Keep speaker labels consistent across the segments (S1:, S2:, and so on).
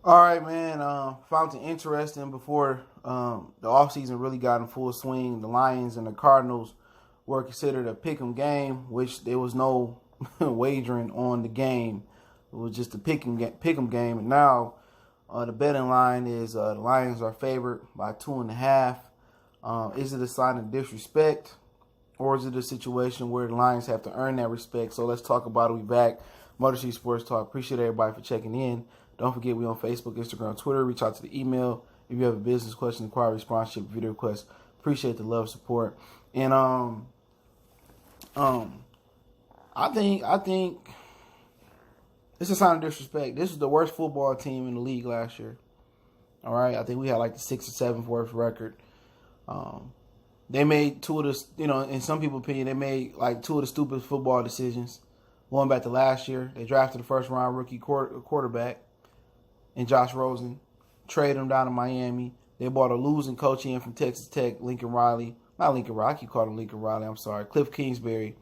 S1: All right, man. Found it interesting before the offseason really got in full swing. The Lions and the Cardinals were considered a pick'em game, which there was no wagering on the game. It was just a pick'em game. And now the betting line is the Lions are favored by 2.5. Is it a sign of disrespect, or is it a situation where the Lions have to earn that respect? So let's talk about it. We back. Motor City Sports Talk. Appreciate everybody for checking in. Don't forget, we on Facebook, Instagram, Twitter. Reach out to the email if you have a business question, inquiry, sponsorship, video request. Appreciate the love, support, and I think it's a sign of disrespect. This is the worst football team in the league last year. All right, I think we had like the 6th or 7th worst record. They made two of the, in some people's opinion, they made like two of the stupidest football decisions. Going back to last year, they drafted the first round rookie quarterback in Josh Rosen, traded him down to Miami. They bought a losing coach in from Texas Tech, Lincoln Riley. Not Lincoln Riley, I keep calling him Lincoln Riley, I'm sorry. Cliff Kingsbury,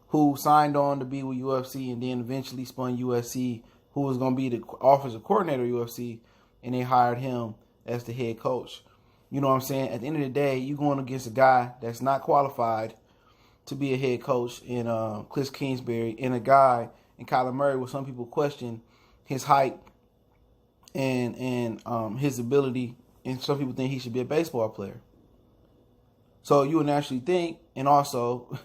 S1: who signed on to be with UFC and then eventually spun USC, who was going to be the offensive coordinator of UFC, and they hired him as the head coach. You know what I'm saying? At the end of the day, you're going against a guy that's not qualified to be a head coach in Cliff Kingsbury, and a guy in Kyler Murray, where some people question his height and his ability, and some people think he should be a baseball player. So you would naturally think, and also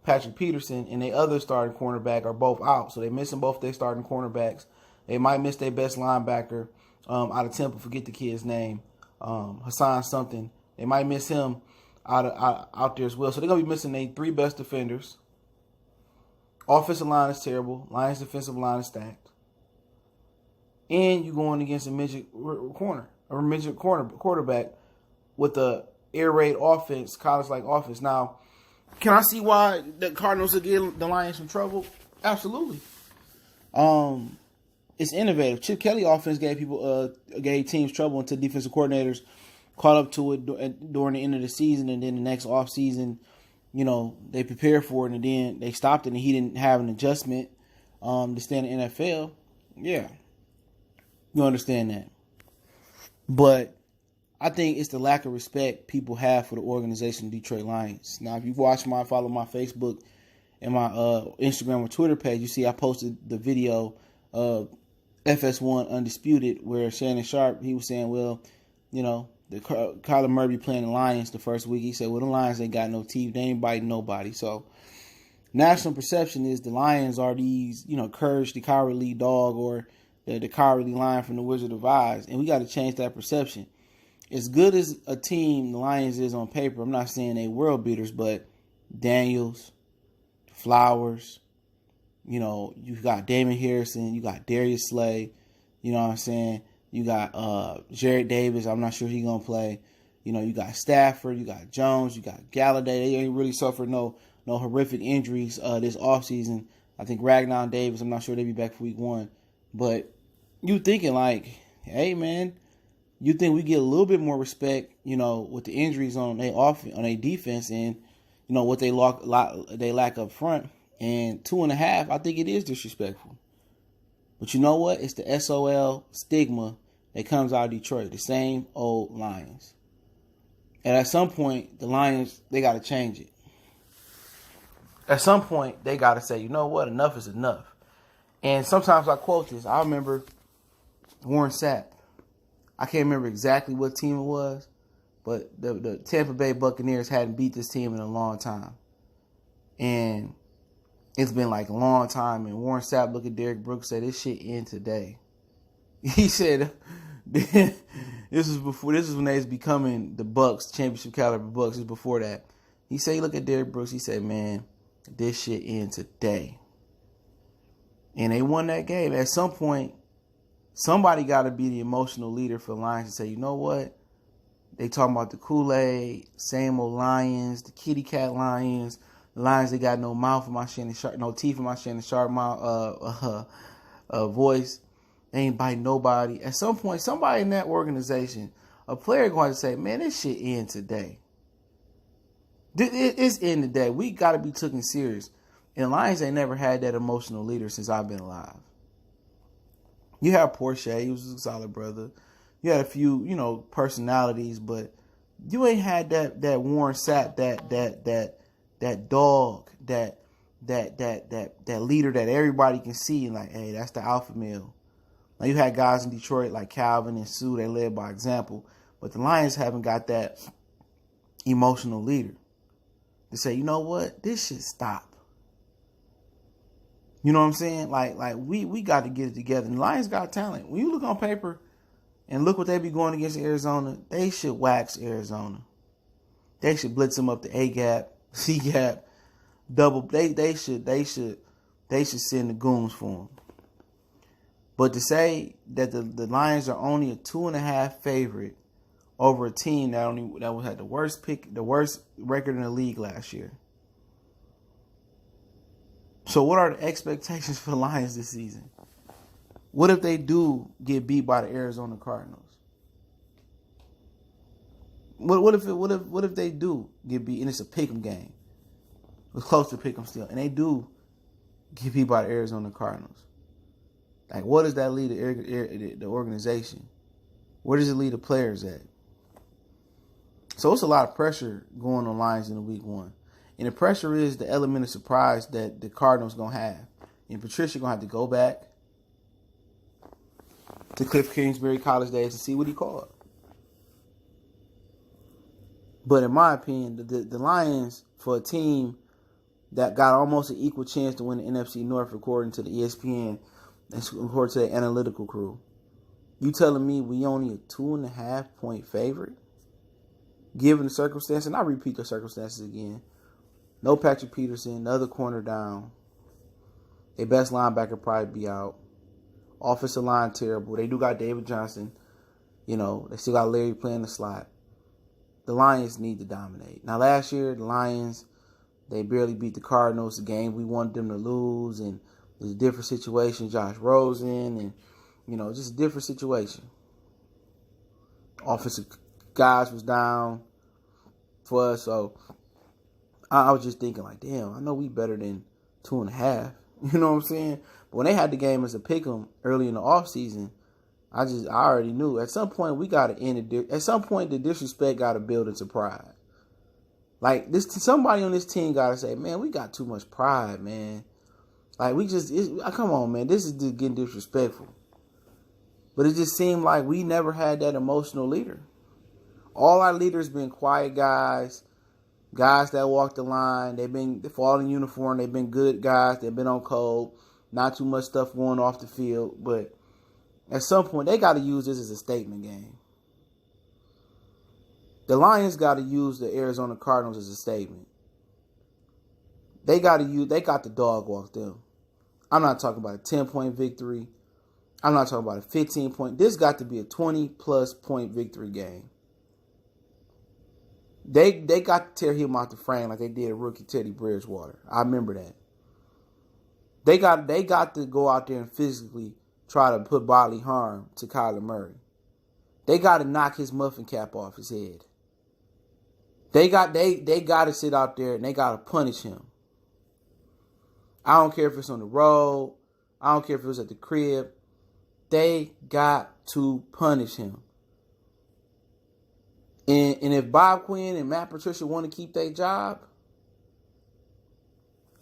S1: Patrick Peterson and the other starting cornerback are both out. So they're missing both their starting cornerbacks. They might miss their best linebacker out of Temple. Forget the kid's name. Hassan something. They might miss him out there as well. So they're going to be missing their 3 best defenders. Offensive line is terrible. Lions defensive line is stacked. And you're going against a midget quarterback with the air raid offense, college-like offense. Now, can I see why the Cardinals will give the Lions some trouble? Absolutely. It's innovative. Chip Kelly offense gave teams trouble until defensive coordinators caught up to it during the end of the season, and then the next offseason, they prepared for it, and then they stopped it, and he didn't have an adjustment to stay in the NFL. Yeah. You understand that. But I think it's the lack of respect people have for the organization Detroit Lions. Now, if you follow my Facebook and my Instagram or Twitter page, you see I posted the video of FS1 Undisputed where Shannon Sharp, he was saying, well, the Kyler Murray playing the Lions the first week. He said, well, the Lions ain't got no teeth. They ain't biting nobody. So national perception is the Lions are these, Courage the Cowardly Dog, or the Cowardly Lion from the Wizard of Oz. And we got to change that perception. As good as a team the Lions is on paper, I'm not saying they world beaters, but Daniels, Flowers, you got Damon Harrison, you got Darius Slay, you know what I'm saying? You got Jared Davis, I'm not sure he's going to play. You got Stafford, you got Jones, you got Galladay. They ain't really suffered no horrific injuries this offseason. I think Ragnar Davis, I'm not sure they'll be back for week 1. But you thinking like, hey, man, you think we get a little bit more respect, with the injuries on their defense and, what they lack up front. And 2.5, I think it is disrespectful. But you know what? It's the SOL stigma that comes out of Detroit. The same old Lions. And at some point, the Lions, they got to change it. At some point, they got to say, you know what? Enough is enough. And sometimes I quote this. I remember Warren Sapp. I can't remember exactly what team it was, but the Tampa Bay Buccaneers hadn't beat this team in a long time. And it's been like a long time. And Warren Sapp looked at Derek Brooks and said, this shit end today. He said, this is when they was becoming the Bucks, championship caliber Bucks. This was before that. He said, he looked at Derek Brooks, he said, man, this shit end today. And they won that game. At some point, somebody got to be the emotional leader for the Lions and say, you know what? They talking about the Kool-Aid, same old Lions, the kitty cat Lions, the Lions, they got no mouth for my Shannon Sharp, no teeth for my Shannon Sharp voice. They ain't biting nobody. At some point, somebody in that organization, a player going to say, man, this shit end today. It's end today. We got to be taken serious. And the Lions ain't never had that emotional leader since I've been alive. You had Porsche, he was a solid brother. You had a few, personalities, but you ain't had that Warren Sapp, that dog, that leader that everybody can see and like, hey, that's the alpha male. Now you had guys in Detroit like Calvin and Sue, they led by example, but the Lions haven't got that emotional leader to say, you know what, this should stop. You know what I'm saying? Like we got to get it together. And the Lions got talent. When you look on paper and look what they be going against Arizona, they should wax Arizona. They should blitz them up the A gap, C gap, double. They should send the goons for them. But to say that the Lions are only a 2.5 favorite over a team that had the worst record in the league last year. So what are the expectations for the Lions this season? What if they do get beat by the Arizona Cardinals? What if they do get beat and it's a pick'em game? It's close to pick'em still, and they do get beat by the Arizona Cardinals. Like, what does that lead the organization? Where does it lead the players at? So it's a lot of pressure going on Lions in the week one. And the pressure is the element of surprise that the Cardinals going to have. And Patricia going to have to go back to Cliff Kingsbury college days to see what he called. But in my opinion, the Lions, for a team that got almost an equal chance to win the NFC North according to the ESPN and according to the analytical crew, you telling me we only a 2.5 point favorite? Given the circumstances, and I repeat the circumstances again. No Patrick Peterson, the other corner down. Their best linebacker probably be out. Offensive line terrible. They do got David Johnson. They still got Larry playing the slot. The Lions need to dominate. Now, last year, the Lions, they barely beat the Cardinals, the game we wanted them to lose, and it was a different situation. Josh Rosen, and, just a different situation. Offensive guys was down for us, so I was just thinking, like, damn, I know we better than 2.5. You know what I'm saying? But when they had the game as a pick'em early in the offseason, I already knew. At some point, we got to end it. At some point, the disrespect got to build into pride. Like, somebody on this team got to say, man, we got too much pride, man. Like, come on, man. This is just getting disrespectful. But it just seemed like we never had that emotional leader. All our leaders been quiet guys that walk the line. They fall in uniform. They've been good guys. They've been on code. Not too much stuff going off the field. But at some point, they got to use this as a statement game. The Lions got to use the Arizona Cardinals as a statement. They got the dog walk them. I'm not talking about a 10-point victory. I'm not talking about a 15-point. This got to be a 20-plus point victory game. They got to tear him out the frame like they did rookie Teddy Bridgewater. I remember that. They got to go out there and physically try to put bodily harm to Kyler Murray. They got to knock his muffin cap off his head. They got to sit out there and they got to punish him. I don't care if it's on the road. I don't care if it was at the crib. They got to punish him. And if Bob Quinn and Matt Patricia want to keep their job,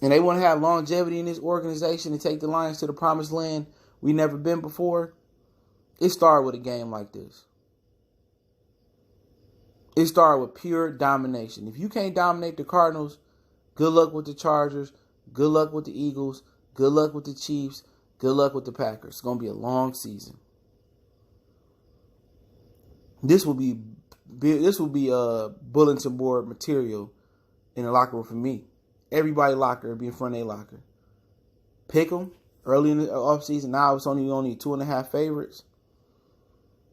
S1: and they want to have longevity in this organization and take the Lions to the promised land we never been before, it started with a game like this. It started with pure domination. If you can't dominate the Cardinals, good luck with the Chargers, good luck with the Eagles, good luck with the Chiefs, good luck with the Packers. It's going to be a long season. This will be bulletin board material in the locker room for me. Everybody locker be in front of their locker. Pick them early in the offseason. Now it's only 2.5 favorites.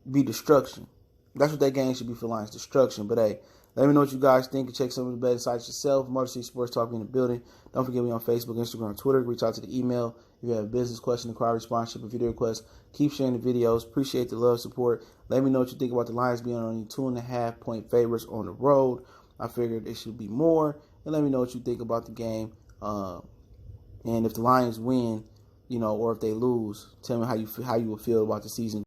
S1: Be destruction. That's what that game should be for Lions, destruction. But hey, let me know what you guys think and check some of the better sites yourself. Motor City Sports Talk in the building. Don't forget me on Facebook, Instagram, Twitter. Reach out to the email if you have a business question, inquiry, sponsorship, or video request. Keep sharing the videos. Appreciate the love, support. Let me know what you think about the Lions being only 2.5 point favorites on the road. I figured it should be more. And let me know what you think about the game. And if the Lions win, or if they lose. Tell me how you would feel about the season.